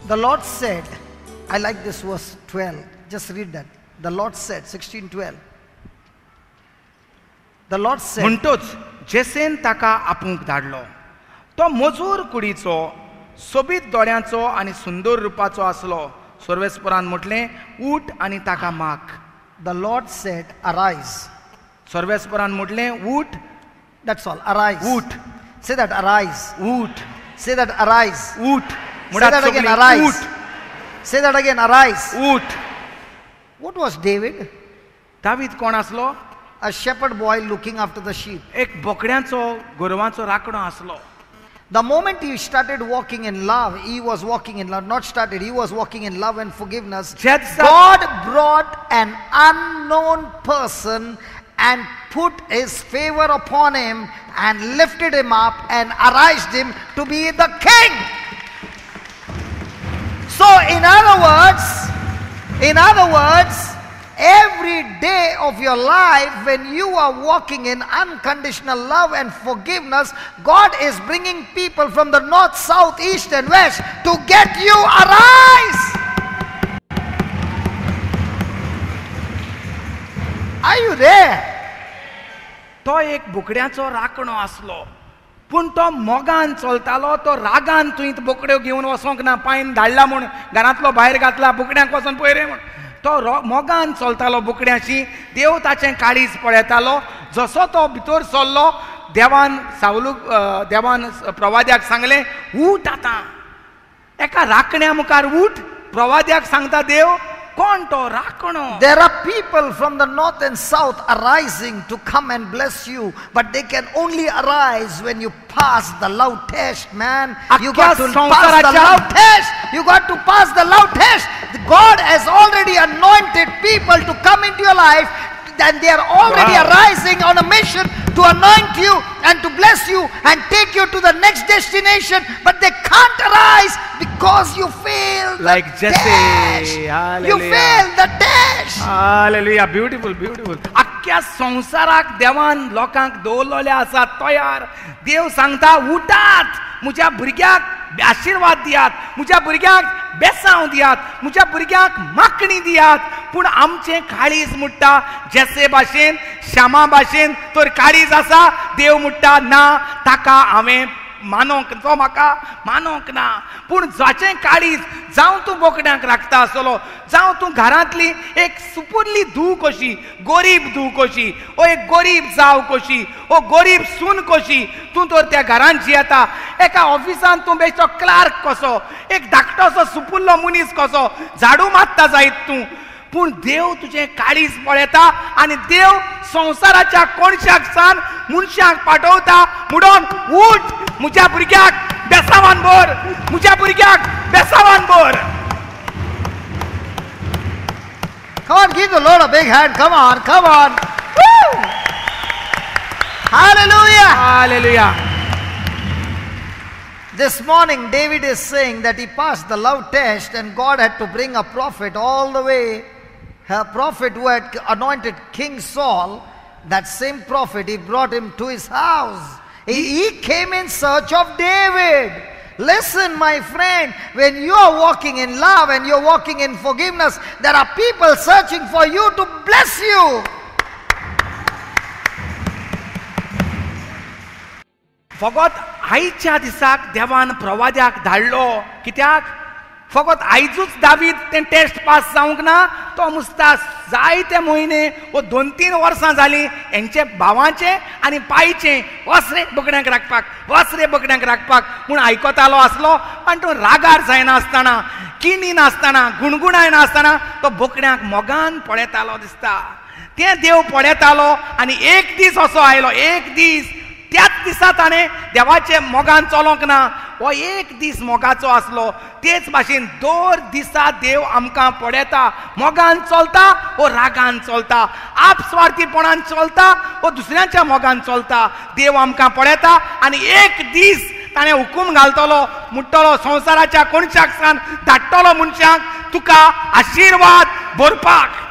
The Lord said, I like this verse 12. Just read that. The Lord said, 16:12. The Lord said. म्हणटोच जेसेन ताका आपूंक धाडलो. तो मजूर कुडीचो, सोबीत दोळ्यांचो आनी सुंदर रुपाचो आसलो. सर्वेस्परान म्हटलें, उठ आनी ताका माग. The Lord said, arise. सर्वेस्परान म्हटलें, उठ. That's all. Arise. उठ. Say that, arise. उठ. Say that, arise. उठ. Say that again, arise. उठ. Say that again, arise. उठ. What was David? दावीद कोण आसलो? A shepherd boy looking after the sheep. एक बोकड्यांचो गोरवांचो राखणो आसलो. The moment he started walking in love, he was walking in love, not started, he was walking in love and forgiveness. God brought an unknown person and put his favor upon him and lifted him up and raised him to be the king. So in other words, every day of your life, when you are walking in unconditional love and forgiveness, God is bringing people from the north, south, east and west to get you arise. Are you there? तो एक बोकड्याचो राखणो आसलो, पूण तो मोगान चलतालो. तो रागान तुवें बोकड्यो घेवन वचोंक ना, पायन धाडला म्हूण घरांतलो भायर घातला, बोकड्यांक वचोन पळय रे म्हूण. तो मोगान चलतालो बोकड्याची. देव ताचें काळीज पळयतालो. जसो तो भितर सरलो, देवान प्रवाद्याक सांगलें, उठ आतां. एका राखण्या मुखार उठ. प्रवाद्याक सांगता देव, कोण तो राखणो. There are people from the north and south arising to come and bless you, but they can only arise when you pass the love test, man. You got to pass the love test. You got to pass the love test. God has already anointed people to come into your life, and they are already arising on a mission to anoint you and to bless you and take you to the next destination, but they can't arise because you failed like the Jesse. test. You failed the test. Hallelujah. Beautiful, beautiful. आख्या संसाराक देवान लोकांक दवरलेले आसात तयार. देव सांगता, उठात, म्हज्या भुरग्याक आशीर्वाद दियात, म्हज्या भुरग्याक बेसांव दियात, म्हज्या भुरग्याक माकणी दियात. पूण आमचें काळीज मुट्टा जेसे भाशेन, श्यामा भाशेन तर काळीज आसा. देव मुट्टा ना, ताका हांवें मानोंक, तो म्हाका मानोंक ना. पूण जाचें काळीज, जावं तूं बोकड्यांक राखता आसतलो, जावं तूं घरांतली एक सुपुरली धूव कशी, गरीब धूव कशी, ओ एक गरीब जाव कशी, ओ गरीब सून कशी, तूं तर त्या घरांत जियेता. एका ऑफिसान तूं बेश्टो क्लार्क कसो, एक धाकटोसो सुपुरलो मनीस कसो झाडू मारता जायत तूं. पूण देव तुजें काळीज पळयता आनी देव संवसाराच्या कोणशाक सान मनशाक पाठवता म्हणून, उठ, म्हज्या भुरग्याक बेसांवान भर, म्हज्या भुरग्याक बेसांवान भर. Come on, give the Lord a big hand. Come on, come on. Woo! Hallelujah. Hallelujah. This morning, David is saying that he passed the love test and God had to bring a prophet all the way. A prophet who had anointed King Saul, that same prophet, he brought him to his house. He came in search of David. Listen, my friend, when you are walking in love and you're walking in forgiveness, there are people searching for you to bless you. फकत आयच्या दिसाक देवान प्रवाद्याक धाडलो. कित्याक? फकत आयजूच दावीद तें test pass जावंक ना. तो मुस्ता जायते म्हयने वो 2-3 वर्सां जालीं हेंचे भावांचे आनी पायचे, वच रे बोकड्यांक राखपाक, वच रे बोकड्यांक राखपाक म्हूण आयकतालो आसलो. आनी तो रागार जायनासतना, किणी नासतना, गुणगुणाय नासतना तो बोकड्यांक मोगान पळयतालो दिसता. तें देव पळयतालो आनी एक दीस असो आयलो, एक दीस त्याच दिसा ताणें देवाचे मोगान चलोंक ना. हो एक दीस मोगाचो आसलो. तेच भाशेन दर दिसा देव आमकां पळयता. मोगान चलता वो रागान चलता, आपस्वार्थीपणान चलता वो दुसऱ्यांच्या मोगान चलता. देव आमकां पळयता आनी एक दीस ताणें हुकूम घालतलो, म्हणटलो संवसाराच्या कोणशाक सान धाडटलो मनशाक तुका आशिर्वाद भरपाक.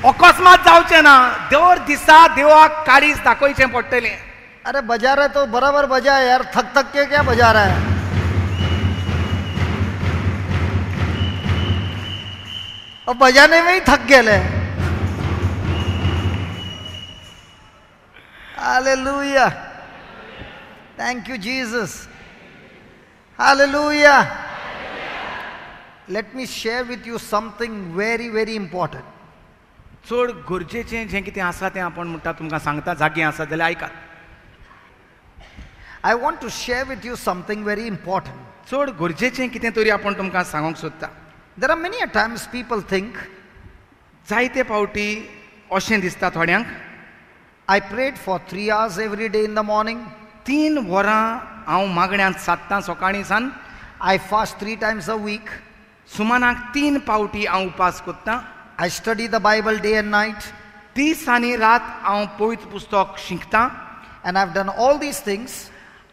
अकस्मात जावचें ना. दर दिसा देवाक काळीज दाखोवचें पडटलें. अरे बजा रहे तो बराबर बजा यार, थक थक के क्या बजा रहा है? और बजाने में ही थक गए। Hallelujah, thank you Jesus, hallelujah. Let me share with you something very very important. चड गरजेचें जें कितें आसा तें आपण म्हणटा तुमकां सांगता, जागी आसा जाल्यार आयकात. I want to share with you something very important. चड गरजेचें कितें तरी आपण तुमकां सांगूंक सोदता. There are many a times people think, जायते फावटी अशें दिसता थोड्यांक, I prayed for 3 hours every day in the morning. 3 वरां हांव मागण्यांत सादतां सकाळीं सान. I fast 3 times a week. सुमाराक 3 पावटी हांव उपास करतां. I study the Bible day and night. दीस आनी रात हांव पवित्र पुस्तक शिकतां. And I've done all these things.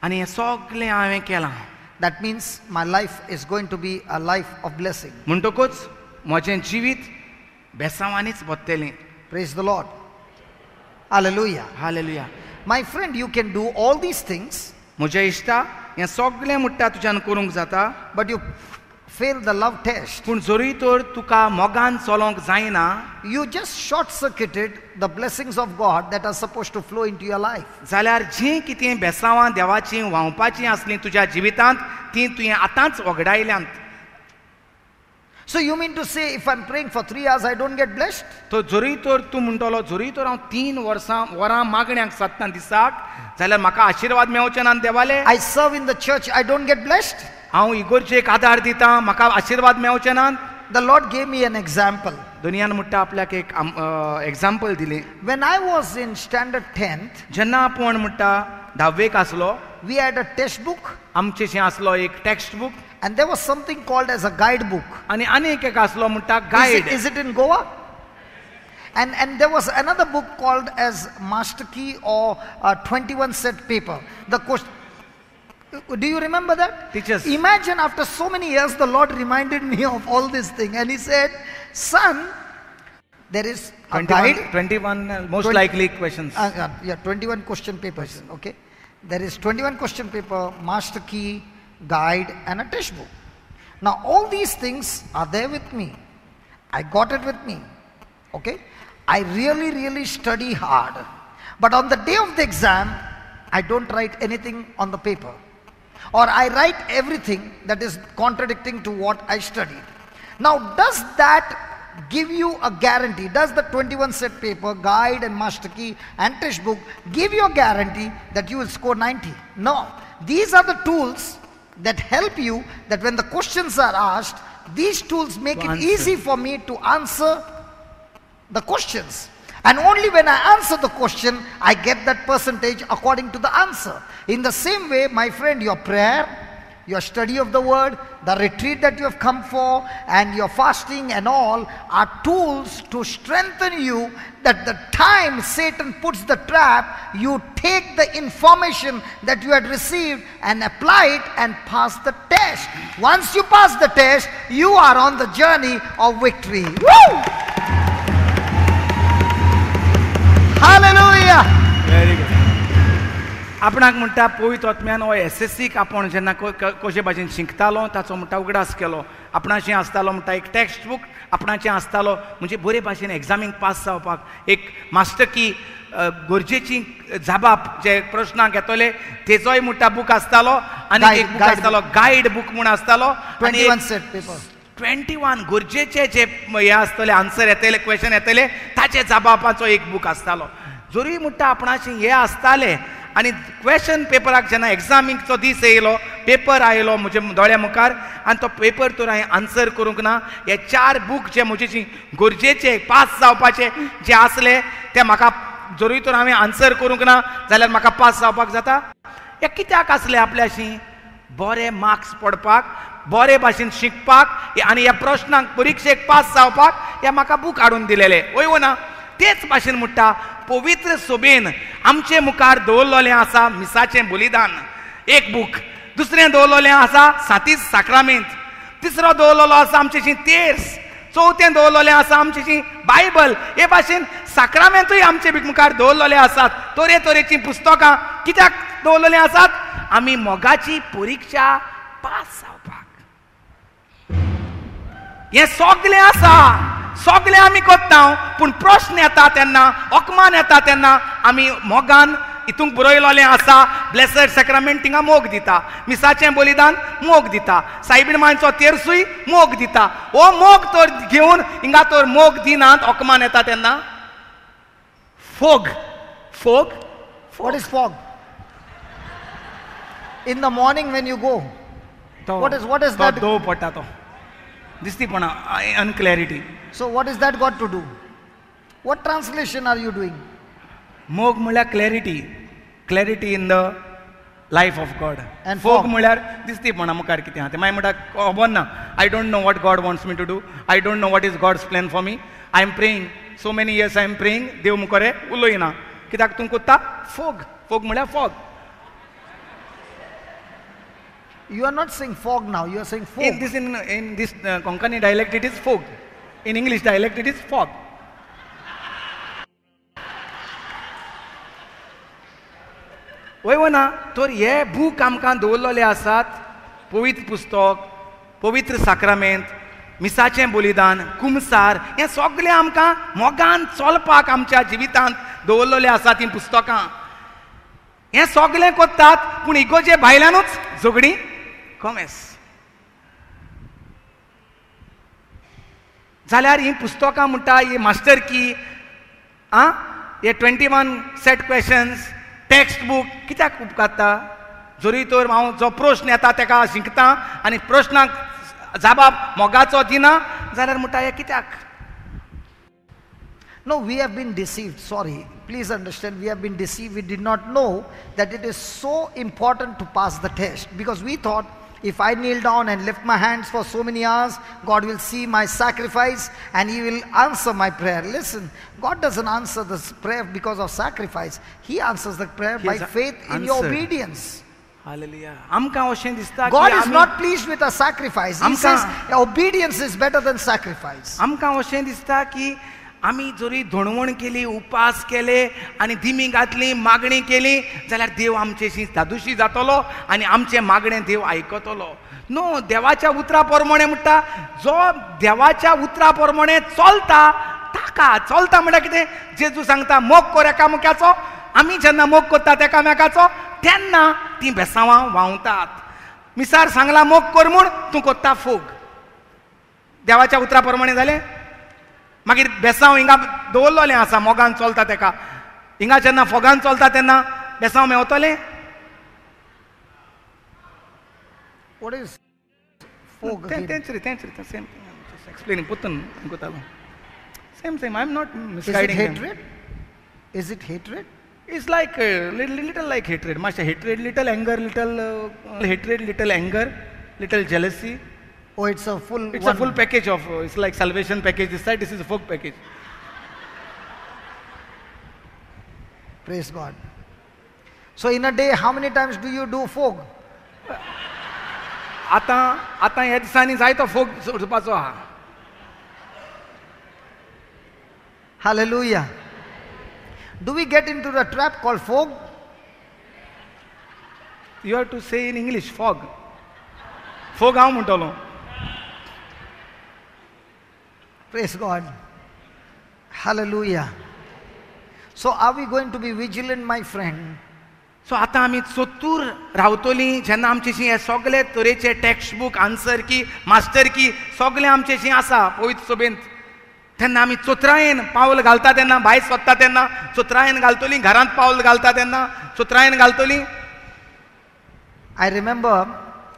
आनी हें सगळें हांवें केलां. That means my life is going to be a life of blessing. म्हणटकूच म्हजें जिवीत बेसांवांनीच वतलें. Praise the Lord. Hallelujah. Hallelujah. My friend, you can do all these things, म्हज्या इश्टा हें सगळें म्हणटा तुज्यान करूंक जाता, but you fail the love test. पूण जरी तर तुका मोगान चलोंक जायना, You just short-circuited the blessings of God that are supposed to flow into your life. जाल्यार जीं कितें बेसांवां देवाचीं व्हांवपाचीं आसलीं तुज्या जिवितांत तीं तुवें आतांच वगडायल्यांत. So you mean to say if I'm praying for 3 hours I don't get blessed? तो जरी तर तूं म्हणटलो जरी तर हांव 3 वरां मागण्यांक सादतां दिसाक, जाल्यार म्हाका आशिर्वाद मेळचे ना देवाले. I serve in the church, I don't get blessed? हांव इगोर्जेक आदार दितां, म्हाका आशिर्वाद मेळचे ना. The Lord gave me an example. दुनियान म्हणटा आपल्याक एक एग्जाम्पल दिलें. When I was in standard 10th, जेन्ना आपूण म्हणटा 10वेक आसलो, we had a textbook आमचेशें आसलो एक text book, and there was something called as a guidebook. आनी आनीक एक आसलो म्हणटा guide. Is it in Goa? And there was another book called as Master Key or 21 set paper. The question, do you remember that? Teachers. Imagine after so many years the Lord reminded me of all this thing and he said, son, there is a guide. 21 most likely questions. Yeah, 21 question papers. Okay. There is 21 question paper, Master Key, guide and a textbook. Now all these things are there with me. I got it with me. Okay. I really study hard. But on the day of the exam, I don't write anything on the paper. Or I write everything that is contradicting to what I studied. Now does that give you a guarantee? Does the 21 set paper, guide and master key and textbook give you a guarantee that you will score 90? No. These are the tools that help you, that when the questions are asked, these tools make it easy for me to answer the questions. And only when I answer the question, I get that percentage according to the answer. In the same way, my friend, your prayer, your study of the word, the retreat that you have come for, and your fasting and all are tools to strengthen you, that the time Satan puts the trap, you take the information that you had received and apply it and pass the test. Once you pass the test, you are on the journey of victory. Woo! Hallelujah! Very good. आपणाक म्हणटा पवित्र आत्म्यान हो SSCक आपण जेन्ना कशे भाशेन शिकतालो ताचो म्हणटा उगडास केलो. आपणाचें आसतालो म्हणटा एक टेक्स्ट बूक, आपणाचें आसतालो म्हणजे बरे भाशेन एग्जामीक पास जावपाक एक मास्टर की गरजेची जबाब जे प्रश्नांक येतले तेजोय म्हणटा बूक आसतालो आनी एक बूक आसतालो गायड बूक म्हूण आसतालो. 21 सेट पेपर. 21 गरजेचे जे हे आसतले आन्सर येतले क्वेश्चन येतले ताचे जबाबाचो एक बूक आसतालो. जरी म्हणटा आपणाचें हे आसतालें आनी क्वेश्चन पेपराक जेन्ना एग्जामीचो दीस येयलो, पेपर आयलो म्हजे दोळ्या मुखार आनी तो पेपर तर हांवें आन्सर करूंक ना. हे 4 बूक जे म्हजे गरजेचे पास जावपाचे जे आसले ते म्हाका जरी तर हांवें आन्सर करूंक ना जाल्यार म्हाका पास जावपाक जाता. हे कित्याक आसले आपल्याशी? बरे मार्क्स पडपाक, बरे भाशेन शिकपाक आनी ह्या प्रश्नांक परिक्षेक पास जावपाक हे म्हाका बूक हाडून दिलेले. वय ना? तेच भाशेन म्हणटा पवित्र सोबेन आमचे मुखार दवरलेलें आसा मिसाचें बलिदान एक बूक, दुसरें दवरलेलें आसा 37 साक्रामेंत, तिसरो दवरलेलो आसा आमचेशी तेर्स, चवथें दवरलेलें आसा आमचेशी बायबल. हे भाशेन साक्रामेंतूय आमचे मुखार दवरलेले आसात. तरेतरेची पुस्तकां कित्याक दवरलेली आसात? आमी मोगाची परिक्षा पास जावपाक. हे सगळें आसा, सगळें आमी करता, पूण प्रश्न येता तेन्ना, अकमान येता तेन्ना आमी मोगान हितूंक बरयलेलें आसा. ब्लेसड सॅक्रामेंट थिंगा मोग दिता, मिसाचें बलिदान मोग दिता, सायबीणमांचो तेरसूय मोग दिता. हो मोग तर घेवन हिंगा तर मोग दिनात, अकमान येता तेन्ना fog. Fog, what is fog? In the morning when you go, what is that? दो पडटा तो दिसतीपणा, अनक्लॅरिटी. So what is that got to do? What translation are you doing? मोग म्हळ्यार clarity, clarity in the life of God. And fog fog. म्हळ्यार दिसतीपणा मुखार कितें आहा तें. मागीर म्हणटा खबर ना, I don't know what God wants me to do, I don't know what is God's plan for me, I am praying so many years, I am praying, देव मुखार उलयना. कित्याक तूं कोत्ता फोग. फोग म्हळ्यार fog. You are not saying fog now, you are saying fog. In this Konkani dialect it is fog. In English dialect it is fog. वय ना तर हे बूक आमकां दवरलेले आसात. पवित्र पुस्तक, पवित्र साक्रामेंत, मिसाचें बलिदान, कुमसार, हें सगळें आमकां मोगान चलपाक आमच्या जिवितांत दवरलेलें आसात हीं पुस्तकां. हें सगळें करतात, पूण इगोजे भायल्यानूच झगडीं कॉमेस. जाल्यार हीं पुस्तकां म्हणटा, ही मास्टर की, हे 21 सेट क्वेश्चन्स, टेक्स्ट बूक कित्याक उपकारता? जरी तर हांव जो प्रश्न येता ताका शिकता आनी प्रश्नाक जबाब मोगाचो दिना जाल्यार म्हणटा हे कित्याक? No, we have been deceived. Sorry. Please understand, we have been deceived. We did not know that it is so important to pass the test, because we thought if I kneel down and lift my hands for so many hours, God will see my sacrifice and He will answer my prayer. Listen, God doesn't answer this prayer because of sacrifice. He answers the prayer by faith in your obedience. Hallelujah. God is not pleased with a sacrifice. He says obedience is better than sacrifice. आमी जरी धोणवण केली, उपास केले आनी दिमी घातली, मागणी केली जाल्यार देव आमचेशी धादुशी जातलो आनी आमचे मागणें देव आयकतलो. नो, देवाच्या उतरा प्रमाणे म्हणटा, जो देवाच्या उतरा प्रमाणे चलता ताका चलता म्हणटा कितें? जेजू सांगता मोग कर एकामेकाचो. आमी जेन्ना मोग करतात एकामेकाचो तेन्ना ती बेसांवां व्हांवतात. मिसार सांगला मोग कर म्हूण, तूं कोत्ता फोग. देवाच्या उतरा प्रमाणे जालें. मागीर बेसांव हिंगा दवरलेलें आसा, मोगान चलता तेका. हिंगा जेन्ना फोगान चलता तेन्ना बेसांव मेवतलें. What is fog? Same. Just explaining. Putun gotalo. Same. I'm not Is misguiding it them. hatred? Is it hatred? It's like little like hatred. Much hatred, little anger, little hatred, little anger, little jealousy. Oh, it's a full. It's a full package of. It's like salvation package. This side, this is a folk package. Praise God. So in a day, how many times do you do fog? आता ह्या दिसांनी जायतो fog सोडपाचो आहा. Hallelujah. Do we get into the trap called fog? You have to say in English, fog. Fog हांव म्हणटलो. Praise God. Hallelujah. So are we going to be vigilant, my friend? सो आतां आमी चतूर रावतलीं जेन्ना आमचेशी हे सगळे तरेचे टेक्स्ट बूक, आन्सर की, master की सगळें आमचेशी आसा पवित्र सभेंत. तेन्ना आमी चोत्रायेन पावल घालता तेन्ना, भायर सरता तेन्ना चोत्रायेन घालतलीं, घरांत पावल घालता तेन्ना चोत्रायेन घालतलीं. I remember,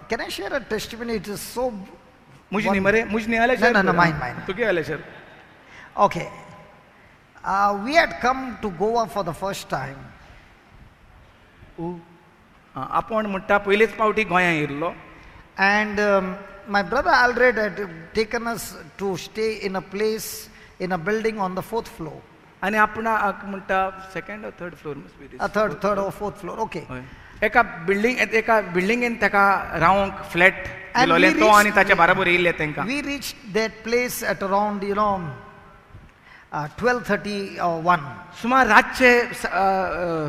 can I share a testimony? It is so. मुझ न्ही मरे, मुझ न्ही आले No, mine. तुगे आले sir. Okay. We had come to Goa for the first time. आपण म्हणटा पयलेच पावटी गोंयां येयल्लो. And my brother Alred had taken us to stay in a place, in a building on the 4th floor. आनी आपणाक म्हणटा second or third floor must be this. A third or fourth floor. Okay. एका बिल्डिंगेन ताका रावंक flat दिलोले तो आनी ताच्या बराबर येयले तांकां. We reached that place at around, 12:31. सुमार रातचे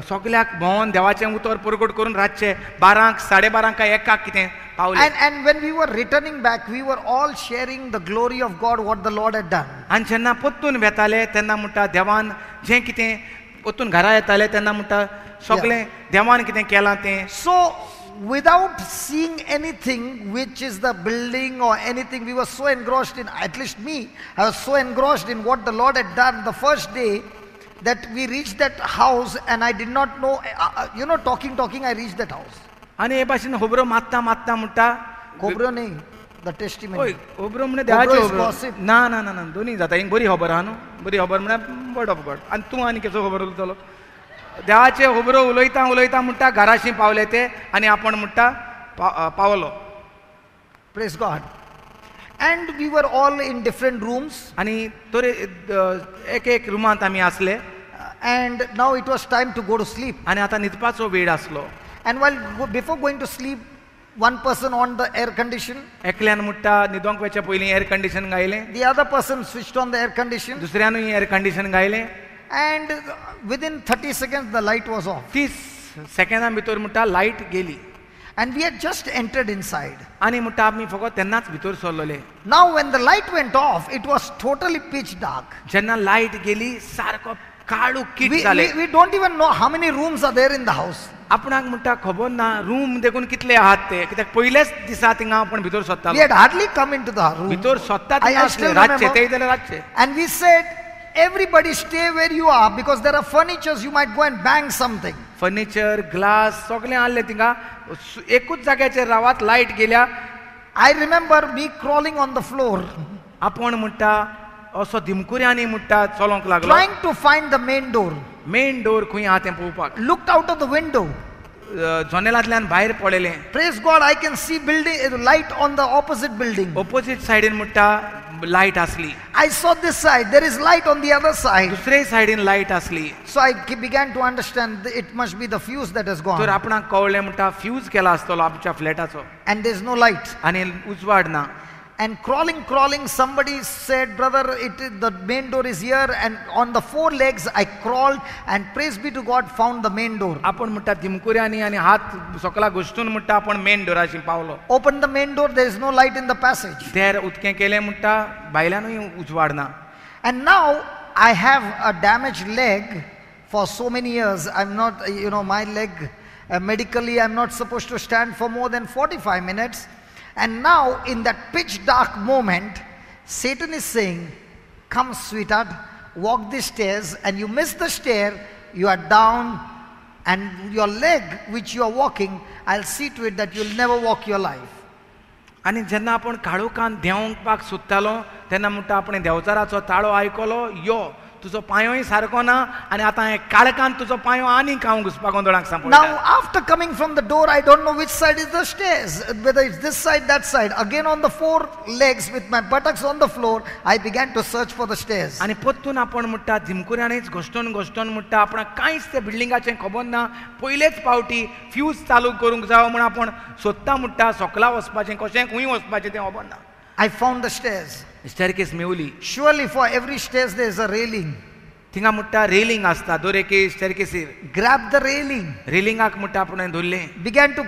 सगळ्याक भोंवन देवाचें उतर परगट करून रातचे 12 12:30 काय 1 कितें Pawle. And when we were returning back, we were all sharing the glory of God, what the Lord had done. आनी जेन्ना परतून वेताले तेन्ना म्हणटा देवान जें कितें परतून घरा येताले तेन्ना म्हणटा सगळें देवान कितें केलां तें. So without seeing anything which is the building or anything, we were so engrossed in, at least me, I was so engrossed in what the Lord had done the first day, that we reached that house and I did not know, talking, I reached that house. आनी हे भाशेन खबरो मात्ता म्हणटा Khobro nahi, the testimony. खबरो म्हणजे देवाचे is खबरो gossip. ना ना ना ना दोनी जाता एक बरी खबर आहा न्हू. बरी खबर म्हळ्यार वर्ड ऑफ गॉड. आनी तूं आनी कसो खबर उलयतलो. देवाचे खबरो उलयता म्हणटा घराशी पावले ते आनी आपण म्हणटा Paulo. Praise God. And we were all in different rooms. आनी तोरे एक रुमांत आमी आसले. And now it was time to go to sleep. आनी आतां न्हिदपाचो वेळ आसलो. And before going to sleep, one person on the air condition. एकल्यान म्हणटा न्हिदोंक वयच्या पयलीं एअर कंडिशन घायलें. The other person switched on the air condition. दुसऱ्यानूय एअर कंडिशन घायलें. And within 30 seconds the light was off. 30 सेकंदां भितर म्हणटा लायट गेली. And we had just entered inside. आनी म्हणटा आमी फकत तेन्नाच भितर सरलोले. Now when the light went off, it was totally pitch dark. जेन्ना लायट गेली सारको काळू कीट जाले. We don't even know how many rooms are there in the house. आपणाक म्हणटा खबर ना रूम देखून कितले आहात ते, कित्याक पयलेच दिसा थिंगा आपण भितर We सोदतालो. had hardly come into the room. भितर सोदता I थिंगा still आसले रातचे remember. तेय जाल्यार रातचे. And we said, everybody stay where you are, because there are furnitures, you might go and bang something. Furniture glass सगळें आसलें थिंगा. एकूच जाग्याचेर रावात लायट गेल्या. I remember me crawling on the floor, आपण म्हणटा असो धिमकुऱ्यांनी म्हणटा चलोंक लागलो. trying to find the main door. Main door खंय आहा तें पळोवपाक. Looked out of the window. जनेलांतल्यान भायर पळयलें. Praise God, I can see light on the opposite building. Opposite सायडीन म्हणटा लायट आसली. I saw this side, there is light on the other side. दुसरे सायडीन लायट आसली. So I began to understand it must be the fuse that has तर gone. आपणाक कळलें म्हणटा fuse केला आसतलो आमच्या फ्लॅटाचो And there's no light. आनी उजवाड ना. And crawling, somebody said, brother, the main door is here. And on the 4 legs, I crawled, and praise be to God, found the main door. आपण म्हणटा धिमकुऱ्यांनी आनी हात सकला घुसटून म्हणटा आपण मेन डोराशी पावलो. Opened the main door, there is no light in the passage. तेर उदकें केलें म्हणटा भायल्यानूय उजवाड ना. And now I have a damaged leg for so many years. I'm not, my leg, medically, I'm not supposed to stand for more than 45 minutes. And now, in that pitch dark moment, Satan is saying, come sweetheart, walk these stairs, and you miss the stair, you are down, and your leg which you are walking, I'll see to it that you'll never walk your life. आनी जेन्ना आपण काळोखान देंवपाक सोदतालो तेन्ना म्हणटा आपण देंवचाराचो ताळो आयकलो, यो तुजो पांयोय सारको ना आनी आतां हे काळखान तुजो पांयो आनीक हांव घुसपाक गोंदळाक सांपडटा. Now, after coming from the door, I don't know which side is the stairs, whether it's this side, that side. Again on the 4 legs with my buttocks on the floor, I began to search for the stairs. आनी परतून आपण म्हणटा धिमकुऱ्यांनीच घोष्टोन म्हणटा आपणाक कांयच त्या बिल्डिंगाचें खबर ना. पयलेच फावटी फ्यूज चालू करूंक जावो म्हण आपण सोदता म्हणटा सकला वचपाचें कशें खंय वचपाचें तें खबर ना. I found the stairs. Staircase मेवली. Surely for every stairs there is a railing. थिंगा म्हणटा रेलिंग आसता दर एके स्टेरकेसीर. Grab the railing. रेलिंगाक म्हणटा आपण धरलें. Began to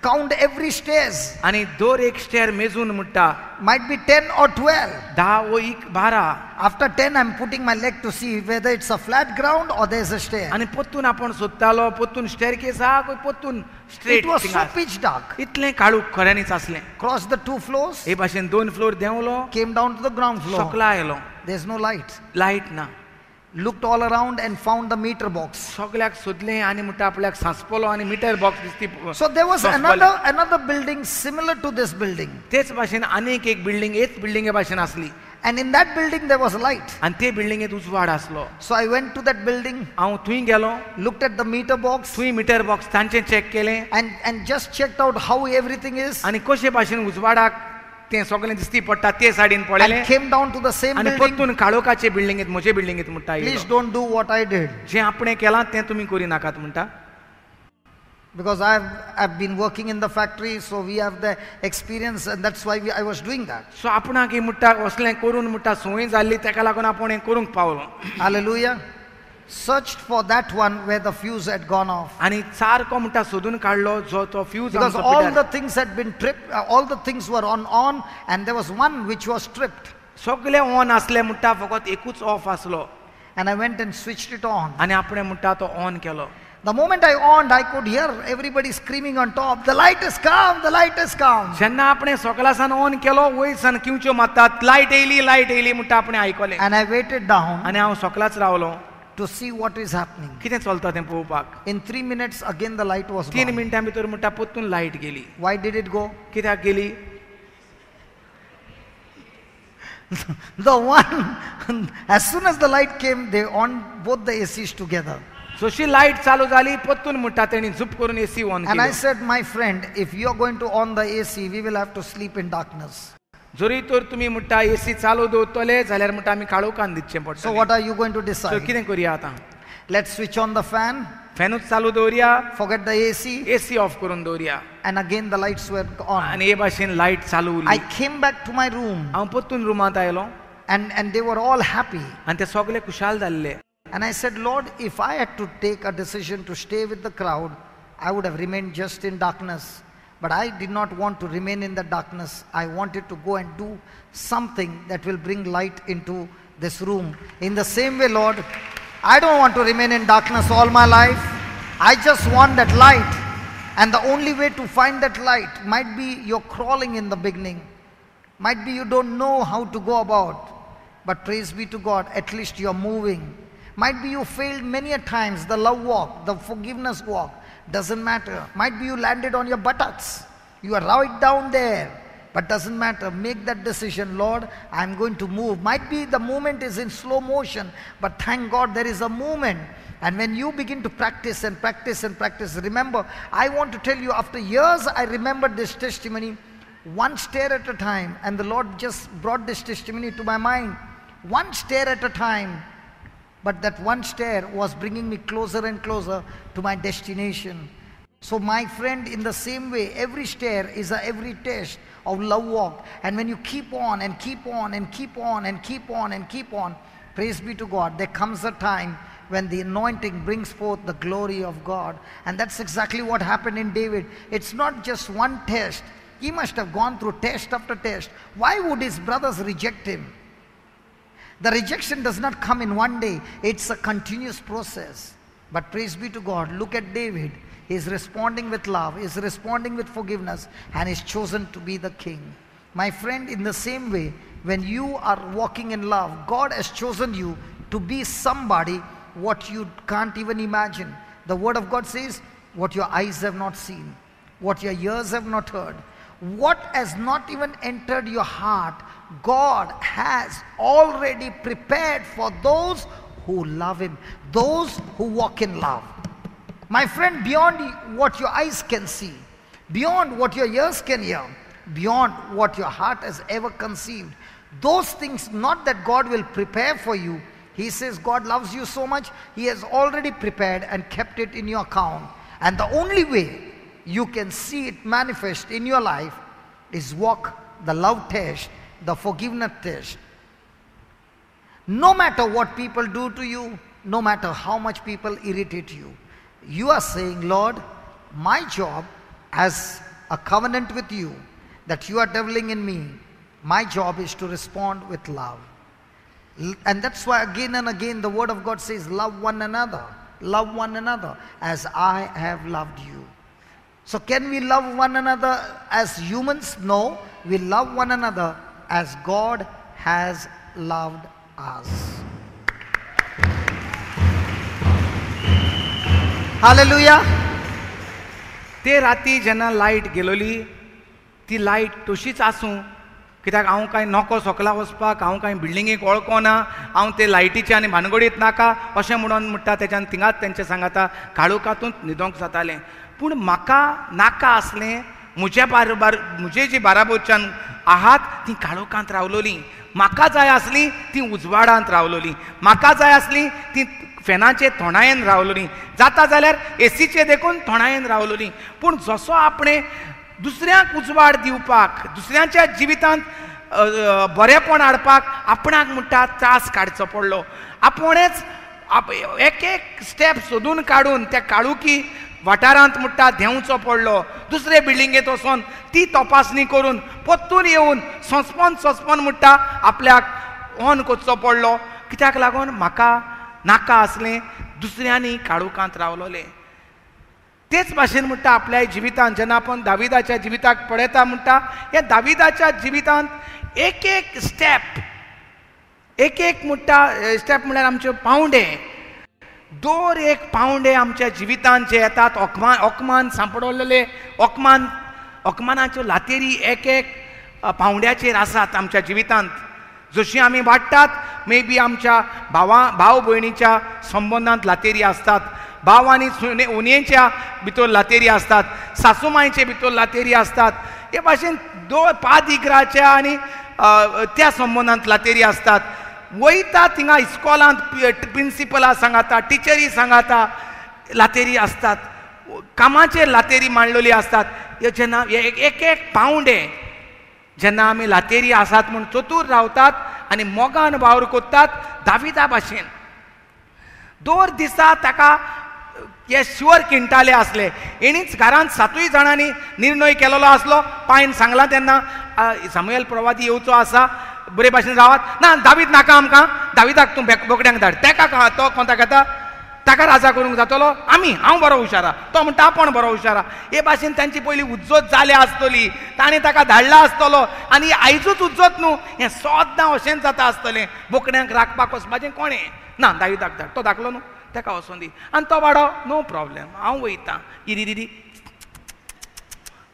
count every stairs. आनी दर एक स्टेर मेजून म्हणटा Might be 10 or 12. 10 वा 12. After 10, I'm putting my leg to see whether it's a flat ground or there's a stair. आनी परतून आपण सोदतालो परतून स्टेरकेस आहा काय परतून straight. It was so pitch dark. इतलें काळूख खऱ्यांनीच आसलें. Crossed the 2 floors. हे भाशेन 2 फ्लोर देंवलो. Came down to the ground floor. सकला आयलो. There's no light. लायट ना. Looked all around and found the meter box. सगळ्याक सोदलें आनी म्हणटा आपल्याक सांसपलो आनी मिटर बॉक्स दिसती. So there was another building similar to this building. तेच भाशेन आनीक एक बिल्डिंग हेच बिल्डिंगे भाशेन आसली. And in that building there was light. आनी ते बिल्डिंगेंत उजवाड आसलो. So I went to that building, हांव थंय गेलो. looked at the meter box, थंय मिटर बॉक्स तांचें चॅक केलें and just checked out how everything is, आनी कशे भाशेन उजवाडाक तें सगळें दिसती पडटा ते सायडीन पळयलें. and came down to the same आनी building. परतून काळोखाचे बिल्डिंगेंत म्हजे बिल्डिंगेंत म्हणटा Please don't do what I did. जें आपणें केलां तें तुमी करी नाकात म्हणटा. Because I've been working in the factory, so we have the experience, and that's why I was doing that. सो आपणाक ही मुट्टा असलें करून मुट्टा संवय जाल्ली ताका लागून आपण हें करूंक Paulo. Hallelujah. Searched for that one where the fuse had gone off. आनी सारको मुट्टा सोदून काडलो जो तो fuse Because all the things had been tripped, all the things were on, and there was one which was tripped. सगळे on असले मुट्टा फकत एकूच ऑफ आसलो. And I went and switched it on. आनी आपणे मुट्टा तो on Kelo. The moment I on, I could hear everybody screaming on top, "The light has come, the light has come." जेन्ना आपणे सकाळसान ऑन केलो वयरसान किंवच्यो मारतात, लायट येयली मुट्टा आपणे आयकले. And I waited down आनी हांव सकाळच रावलो to see what is happening. कितें चलता तें पळोवपाक. In 3 minutes again the light was 3 gone. मिनटां भितर मुट्टा परतून लायट गेली. Why did it go? कित्याक गेली? The one, as soon as the light came, they on both the ACs together. जशी लायट चालू जाली परतून मुट्टा तेणी झुप करून एसी ऑन And I केली. said, my friend, if you are going to on the AC, we will have to sleep in darkness. जरी तर तुमी मुट्टा एसी चालू दवरतले जाल्यार मुट्टा आमी काळोखान दिवचें So पडटलें. what are you going to so decide? कितें करुया आतां? Let's switch on the fan, फॅनूच चालू दवरया, forget the AC, AC of करून दवरया. and again the lights were on. आनी हे भाशेन लायट चालू I उरली. came back to my room, हांव परतून रुमांत आयलो and they were all happy. आनी ते सगळे खुशाल जाल्ले. And I said, Lord, if I had to take a decision to stay with the crowd, I would have remained just in darkness. But I did not want to remain in the darkness. I wanted to go and do something that will bring light into this room. In the same way, Lord, I don't want to remain in darkness all my life. I just want that light. And the only way to find that light might be you're crawling in the beginning. Might be you don't know how to go about. But praise be to God, at least you're moving. Might be you failed many a times, the love walk, the forgiveness walk, doesn't matter. Might be you landed on your buttocks. You are right down there, but doesn't matter. Make that decision, Lord, I'm going to move. Might be the movement is in slow motion, but thank God there is a movement. And when you begin to practice and practice and practice, remember, I want to tell you, after years I remembered this testimony, one stair at a time, and the Lord just brought this testimony to my mind. One stair at a time. But that one stair was bringing me closer and closer to my destination. So my friend, in the same way, every stair is every test of love walk. And when you keep on and keep on and keep on and keep on and keep on, praise be to God, there comes a time when the anointing brings forth the glory of God. And that's exactly what happened in David. It's not just one test. He must have gone through test after test. Why would his brothers reject him? The rejection does not come in one day. It's a continuous process. But praise be to God. Look at David. He's responding with love. He's responding with forgiveness. And he's chosen to be the king. My friend, in the same way, when you are walking in love, God has chosen you to be somebody what you can't even imagine. The word of God says, what your eyes have not seen, what your ears have not heard, what has not even entered your heart, God has already prepared for those who love him, those who walk in love. My friend, beyond what your eyes can see, beyond what your ears can hear, beyond what your heart has ever conceived, those things not that God will prepare for you. He says God loves you so much, he has already prepared and kept it in your account. And the only way you can see it manifest in your life is walk the love test, the forgiveness test. No matter what people do to you, no matter how much people irritate you, you are saying, Lord, my job as a covenant with you that you are developing in me, my job is to respond with love. And that's why again and again the word of God says, love one another as I have loved you. So can we love one another as humans? No, we love one another as God has loved us. Hallelujah. ते राती जेन्ना light गेलोली, ती light तशीच आसूं, कित्याक हांव कांय नको सकला वचपाक, हांव कांय बिल्डिंगेक वळखोना, हांव ते लायटीचे आनी भानगडीत नाका अशें म्हणून म्हणटा, तेच्यान थिंगाच तेंचे सांगाता काळोखांतूच न्हिदोंक जातालें. पूण म्हाका नाका आसलें, म्हजे जी बाराबोरच्यान आहात ती काळोखांत रावलोलीं. म्हाका जाय आसली ती उजवाडांत रावलोली, म्हाका जाय आसली ती फॅनाचे थोंडायेन रावलोली, जाता जाल्यार एसीचे देखून थोंडायेन रावलोली. पूण जसो आपणे दुसऱ्यांक उजवाड दिवपाक, दुसऱ्यांच्या जिवितांत बरेपण हाडपाक आपणाक म्हणटा त्रास काडचो पडलो, आपणेच एक एक स्टेप सोदून काडून त्या काळुकी वाठारांत म्हणटा देंवचो पडलो, दुसरे बिल्डिंगेत वचोन ती तपासणी करून परतून येवन सोंसपन म्हणटा आपल्याक ऑन करचो पडलो. कित्याक लागून म्हाका नाका आसलें दुसऱ्यांनी काळुकांत रावलोलें. तेच भाशेन म्हणटा आपल्या जिवितांत जेन्ना आपण दाविदाच्या जिविताक पळयता म्हणटा हे दाविदाच्या जिवितांत एक एक स्टेप म्हणटा स्टेप म्हळ्यार आमचे पावंडे, दर एक पावंडे आमच्या जिवितांत जे येतात ओकमान सांपडलेले ओकमानाच्यो लातेरी एक एक पावंड्याचेर आसात आमच्या जिवितांत. जशी आमी वाडटात मे बी आमच्या भाव भयणीच्या संबंदांत लातेरी असतात, भाव आनी उन्येच्या भितर लातेरी असतात, सासूमायचे भितर लातेरी असतात, हे भाशेन पाद इकराच्या आनी त्या संबंदांत लातेरी असतात. वयता थिंगा इस्कॉलांत प्रिंसिपला सांगाता, टिचरी सांगाता लातेरी असतात, कामाचेर लातेरी मांडलेली असतात. जेन्ना एक एक पावंडे जेन्ना आमी लातेरी आसात म्हूण चतूर रावतात आनी मोगान वावर कोत्तात दाविदा भाशेन. दर दिसा ताका हे शुअर किंटाले आसले, हेणीच घरांत 7 जाणांनी निर्णय केलेलो आसलो. पायन सांगला तेन्ना सामुएल प्रवादी येवचो आसा, बरे भाशेन रावात, ना दावीद नाका आमकां, दाविदाक तूं बोकड्यांक धाड, तेका तो कोंता घेता, ताका राजा करूंक जातलो, हांव बरो हुशारा, तो म्हणटा आपण बरो हुशारा. हे भाशेन तांची पयली उज्जत जाल्या आसतली, ताणें ताका धाडला आसतलो आनी आयजूच उज्जत न्हू, हें सद्दां अशेंच जाता आसतलें. बोकड्यांक राखपाक वचपाचें कोणें ना, दाविदाक धाड, तो धाकलो न्हू, ताका वचून दी, आनी तो वाडो नो प्रॉब्लेम, हांव वयतां इरी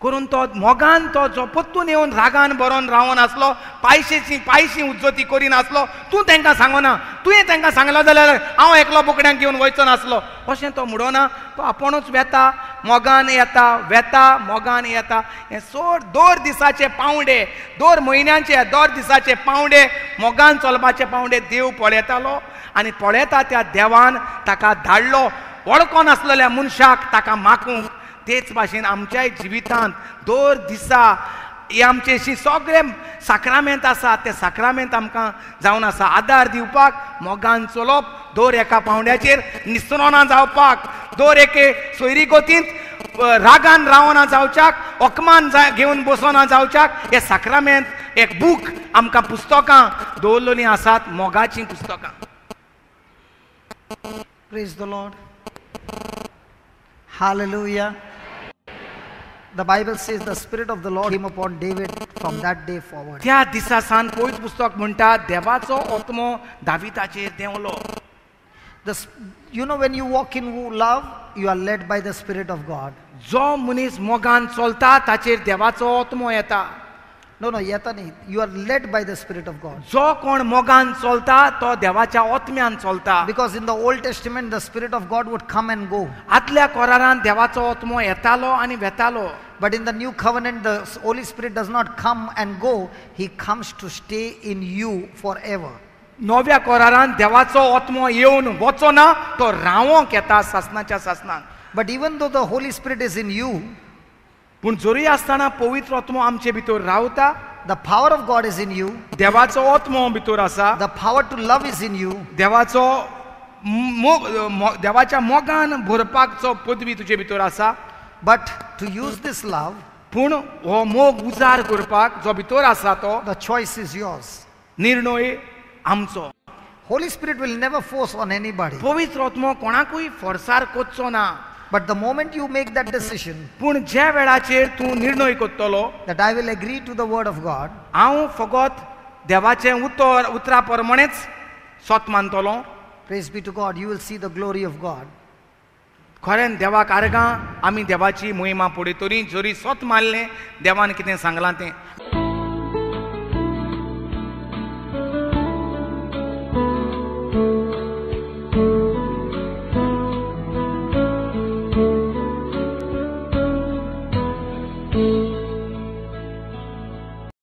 करून तो मोगान तो जो परतून येवन रागान बरोवन रावून आसलो, पायशी उज्जती करीन आसलो. तूं तांकां सांगना, तुवें तांकां सांगलो जाल्यार हांव एकलो बोकड्यांक घेवन वयचो नासलो अशें तो म्हणना. तो आपुणूच वेता, मोगान येता, मोगान येता. हें सोड दर दिसाचे पावंडे, दर म्हयन्याचे दर दिसाचे पावंडे, मोगान चलपाचे पावंडे देव पळयतालो आनी पळयता त्या देवान ताका धाडलो वळखो नासलेल्या मनशाक ताका मागूंक. तेच भाशेन आमच्या जिवितांत दर दिसा हे आमचेशी सगळे साक्रामेंत आसा, ते साक्रामेंत आमकां जावन आसा आदार दिवपाक, मोगान चलोवप, दर एका पावंड्याचेर निसरोना जावपाक, दर एके सोयरी गोतींत रागान रावना जावच्याक, ओकमान घेवन बसोना जावच्याक. हे साक्रामेंत एक बूक आमकां पुस्तकां दवरलेलीं आसात, मोगाचीं पुस्तकां. Praise the Lord. Hallelujah. The Bible says the Spirit of the Lord came upon David from that day forward. त्या दिसा सावन पयलीं पुस्तक म्हणटा देवाचो आत्मो दाविदाचेर देंवलो. You know, when you walk in love, you are led by the Spirit of God. जो मनीस मोगान चलता ताचेर देवाचो आत्मो येता. No, येता न्ही. You are led by the Spirit of God. जो कोण मोगान चलता तो देवाच्या आत्म्यान चलता. Because in the Old Testament the Spirit of God would come and go. आदल्या कोरारान देवाचो आत्मो येतालो आनी वेतालो. But in the new covenant the Holy Spirit does not come and go, he comes to stay in you forever. नव्या कोरारान देवाचो आत्मो येवन वचोना, तो रावोंक येता सासनाच्या सासनान. But even though the Holy Spirit is in you, पूण जोरी आसतना पवित्र आत्मो आमचे भितर रावता, the power of God is in you, देवाचो आत्मो भितर आसा, the power to love is in you, देवाचो देवाच्या मोगान भरपाकचो पदवी तुजे भितर आसा. but to use this love, पूण हो मोग उजार करपाक जो भितर आसा तो the choice is yours. निर्णय आमचो. Holy Spirit will never force on anybody. पवित्र आत्मो कोणाकूय फोर्सार करचो ना. But the moment you make that decision, पूण ज्या वेळाचेर तूं निर्णय करतलो that I will agree to the word of God, हांव फकत देवाचे उतरा प्रमाणेच स्वत मानतलो. praise be to God, you will see the glory of God. खरें देवाक आर्गां आमी देवाची मोहिमा पळयतली. जोरी स्वत मानलें देवान कितें सांगलां तें.